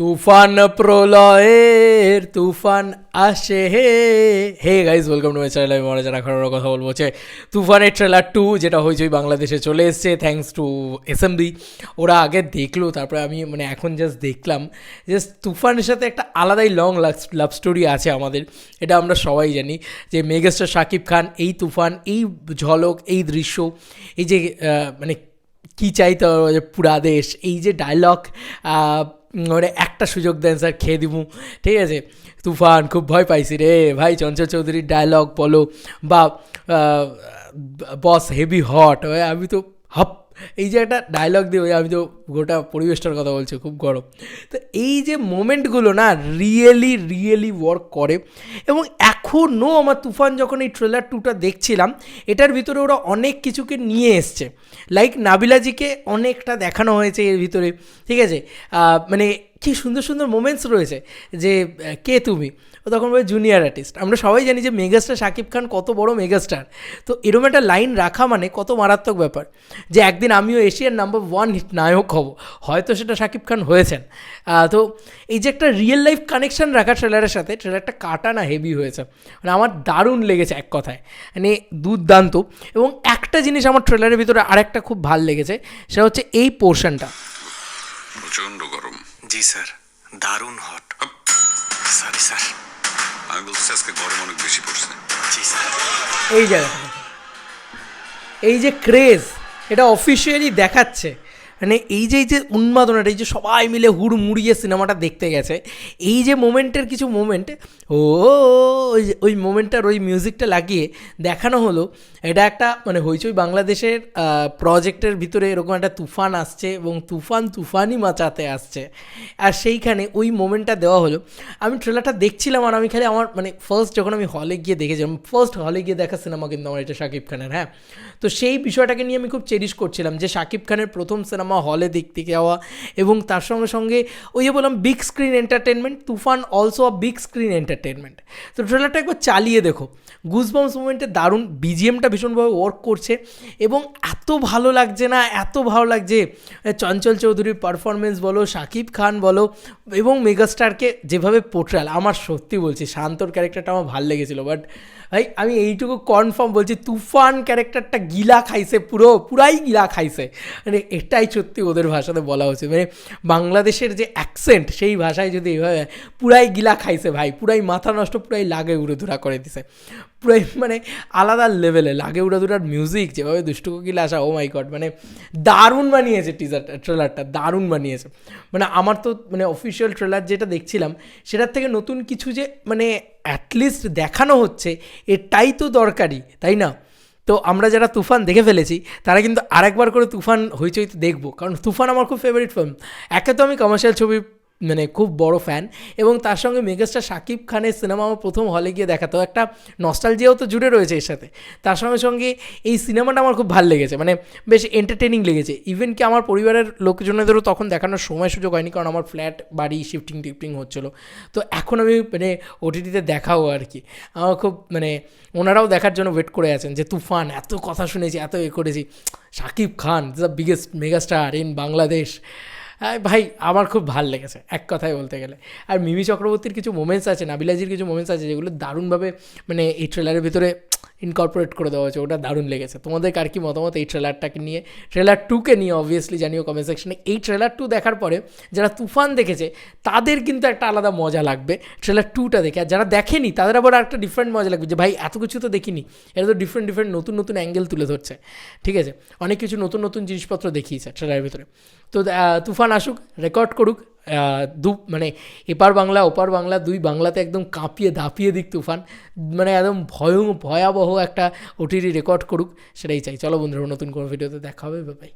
তুফান প্রলয়ের তুফান আসে hey hey guys welcome to my channel. আমি মনে যারা এখন কথা বলবো হচ্ছে তুফানের ট্রেলার 2 যেটা হয়েছে বাংলাদেশে চলে এসছে থ্যাঙ্কস টু এসএমবি। ওরা আগে দেখলো, তারপরে আমি এখন জাস্ট দেখলাম। জাস্ট তুফানের সাথে একটা আলাদাই লং লাভ স্টোরি আছে আমাদের, এটা আমরা সবাই জানি যে মেগাস্টার শাকিব খান, এই তুফান, এই ঝলক, এই দৃশ্য, এই যে কী চাইতে পুরা দেশ, এই যে ডায়লগ, একটা সুযোগ দেন স্যার খেয়ে দিব, ঠিক আছে। তুফান খুব ভয় পাইছি রে ভাই, চঞ্চল চৌধুরীর ডায়লগ বলো বা বস হেভি হট, আমি তো হপ, এই যে একটা ডায়লগ দিয়ে আমি তো গোটা পরিবেশটার কথা বলছি, খুব গরম। তো এই যে মোমেন্টগুলো না রিয়েলি ওয়ার্ক করে। এবং এখনও আমার তুফান যখন এই ট্রেলার 2টা দেখছিলাম, এটার ভিতরে ওরা অনেক কিছুকে নিয়ে এসছে। লাইক নাবিলাজিকে অনেকটা দেখানো হয়েছে এর ভিতরে, ঠিক আছে। কি সুন্দর সুন্দর মোমেন্টস রয়েছে যে কে তুমি, ও তখন বলে জুনিয়র আর্টিস্ট। আমরা সবাই জানি যে মেগাস্টার শাকিব খান কত বড় মেগাস্টার, তো এরকম একটা লাইন রাখা মানে কত মারাত্মক ব্যাপার যে একদিন আমিও এশিয়ার নাম্বার 1 হিট নায়ক হব, হয়তো সেটা শাকিব খান হয়েছেন। তো এই যে একটা রিয়েল লাইফ কানেকশান রাখা ট্রেলারের সাথে, ট্রেলারটা কাটা না হেভি হয়েছে, আমার দারুণ লেগেছে এক কথায়, দুর্দান্ত। এবং একটা জিনিস আমার ট্রেলারের ভিতরে আরেকটা খুব ভাল লেগেছে, সেটা হচ্ছে এই পোর্শনটা। প্রচন্ড গরম। জি স্যার, দারুণ হট। সরি স্যার, আমি বলছি আজকে গরম অনেক বেশি পড়ছে। জি স্যার। এই জায়গাটা, এই যে ক্রেজ, এটা অফিসিয়ালি দেখাচ্ছে, এই যে উন্মাদনাটা, এই যে সবাই মিলে হুড়মুড়িয়ে সিনেমাটা দেখতে গেছে, এই যে মোমেন্টের কিছু মোমেন্ট, ওই মোমেন্টটার ওই মিউজিকটা লাগিয়ে দেখানো হলো। এটা একটা হইচই বাংলাদেশের প্রজেক্টের ভিতরে এরকম একটা তুফান আসছে এবং তুফানই মাচাতে আসছে, আর সেইখানে ওই মোমেন্টটা দেওয়া হলো। আমি ট্রেলারটা দেখছিলাম আর আমি খালি আমার ফার্স্ট যখন আমি হলে গিয়ে দেখেছিলাম, ফার্স্ট হলে গিয়ে দেখা সিনেমা কিন্তু আমার এটা শাকিব খানের, হ্যাঁ। তো সেই বিষয়টাকে নিয়ে আমি খুব চেরিশ করছিলাম যে শাকিব খানের প্রথম সিনেমা হলে দেখতে যাওয়া, এবং তার সঙ্গে সঙ্গে ওই যে বললাম big screen entertainment, Toofan also a big screen entertainment. তো ট্রেলারটা একবার চালিয়ে দেখো, গুজবাম্পস মোমেন্টে দারুণ, বিজিএমটা ভীষণভাবে ওয়ার্ক করছে এবং এত ভালো লাগছে চঞ্চল চৌধুরীর পারফরমেন্স বলো, শাকিব খান বলো, এবং মেগাস্টারকে যেভাবে পোর্ট্রেল, আমার সত্যি বলছি শান্তর ক্যারেক্টারটা আমার ভালো লেগেছিলো। বাট ভাই আমি এইটুকু কনফার্ম বলছি, তুফান ক্যারেক্টারটা গিলা খাইছে, পুরাই গিলা খাইছে, এটাই সত্যি ওদের ভাষাতে বলা হচ্ছে। বাংলাদেশের যে অ্যাকসেন্ট, সেই ভাষায় যদি এইভাবে পুরাই গিলা খাইছে ভাই, পুরাই মাথা নষ্ট, পুরাই লাগে উড়োধুরা করে দিছে, পুরাই আলাদা লেভেলে লাগে উড়াধুরার মিউজিক, যেভাবে দুষ্টু কোকিল আসা, ও মাই গড, দারুণ বানিয়েছে ট্রেলারটা, দারুণ বানিয়েছে। আমার তো অফিসিয়াল ট্রেলার যেটা দেখছিলাম, সেটার থেকে নতুন কিছু যে অ্যাটলিস্ট দেখানো হচ্ছে, এটাই তো দরকারি, তাই না? তো আমরা যারা তুফান দেখে ফেলেছি তারা কিন্তু আরেকবার করে তুফান হইচই তো দেখবো, কারণ তুফান আমার খুব ফেভারিট ফিল্ম। একে তো আমি কমার্শিয়াল ছবি খুব বড় ফ্যান, এবং তার সঙ্গে মেগাস্টার শাকিব খানের সিনেমা আমার প্রথম হলে গিয়ে দেখা, তো একটা নস্টালজিয়াও তো জুড়ে রয়েছে এর সাথে। তার সঙ্গে এই সিনেমাটা আমার খুব ভালো লেগেছে, বেশ এন্টারটেনিং লেগেছে। ইভেন কি আমার পরিবারের লোকজনেদেরও তখন দেখানোর সময় সুযোগ হয়নি, কারণ আমার ফ্ল্যাট বাড়ি শিফটিং হচ্ছিলো। তো এখন আমি ওটিটিতে দেখাও আর কি, আমার খুব ওনারাও দেখার জন্য ওয়েট করে আছেন যে তুফান, এত কথা শুনেছি, এত করেছি, Shakib Khan the biggest megastar in Bangladesh. ভাই আমার খুব ভালো লেগেছে এক কথায় বলতে গেলে। আর মিমি চক্রবর্তীর কিছু মোমেন্টস আছে, নাবিলাজির কিছু মোমেন্টস আছে, যেগুলো দারুণভাবে এই ট্রেলারের ভিতরে ইনকর্পোরেট করে দেওয়া হয়েছে, ওটা দারুণ লেগেছে। তোমাদের কার কি মতামত এই ট্রেলারটাকে নিয়ে, ট্রেলার 2কে নিয়ে অবভিয়াসলি জানিও কমেন্ট সেকশনে। এই ট্রেলার 2 দেখার পরে যারা তুফান দেখেছে তাদের কিন্তু একটা আলাদা মজা লাগবে ট্রেলার 2টা দেখে, আর যারা দেখেনি তাদের আবার একটা ডিফারেন্ট মজা লাগবে যে ভাই এত কিছু তো দেখিনি, এটা তো ডিফারেন্ট নতুন অ্যাঙ্গেল তুলে ধরছে, ঠিক আছে। অনেক কিছু নতুন জিনিসপত্র দেখিয়েছে ট্রেলারের ভিতরে। তো তুফান আসুক, রেকর্ড করুক, এপার বাংলা ওপার বাংলা, দুই বাংলাতে একদম কাঁপিয়ে দাপিয়ে দিক তুফান, একদম ভয়াবহ একটা ওটিটি রেকর্ড করুক, সেটাই চাই। চলো বন্ধুরা, নতুন কোনো ভিডিওতে দেখা হবে, বাই।